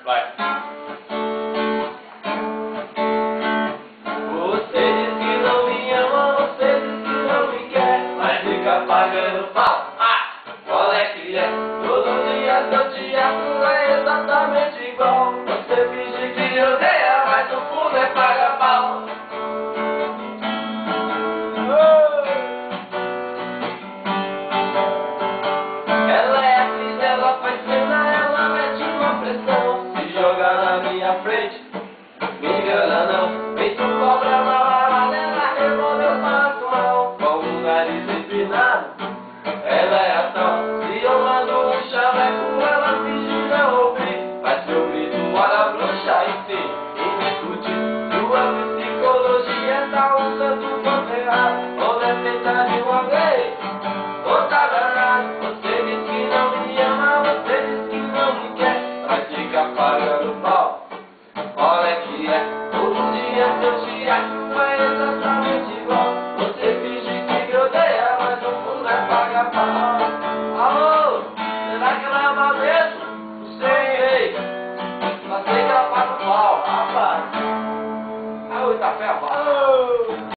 Vai. Você diz que não me ama, você diz que não me quer, mas fica pagando pau. Qual é que é? Todo dia seu teatro é exatamente igual. Você finge que odeia, mas no fundo é paga pau. Ela é atriz, ela faz cena, ela mete uma pressão. Se jogar na minha frente, me engana não. Feito cobra na balada, ela revolve, eu faço mal. Com o nariz empinado, ela é a tal. Se eu mando um chaveco, ela finge não ouvir. Mas seu ouvido olha bruxa e sim, e me escute. Sua psicologia tá um tanto quanto errado. Ou defeita de uma vez, ou tá danado. Você diz que não me ama, você diz que não me quer, mas fica pagando pau. Olha que é, todo dia seu teatro é exatamente igual. Você finge que me odeia, mas no fundo é paga pau. Alô, será que ela ama mesmo? Não sei, só sei que ela paga pau, rapaz. Ah, o Itapé, rapaz.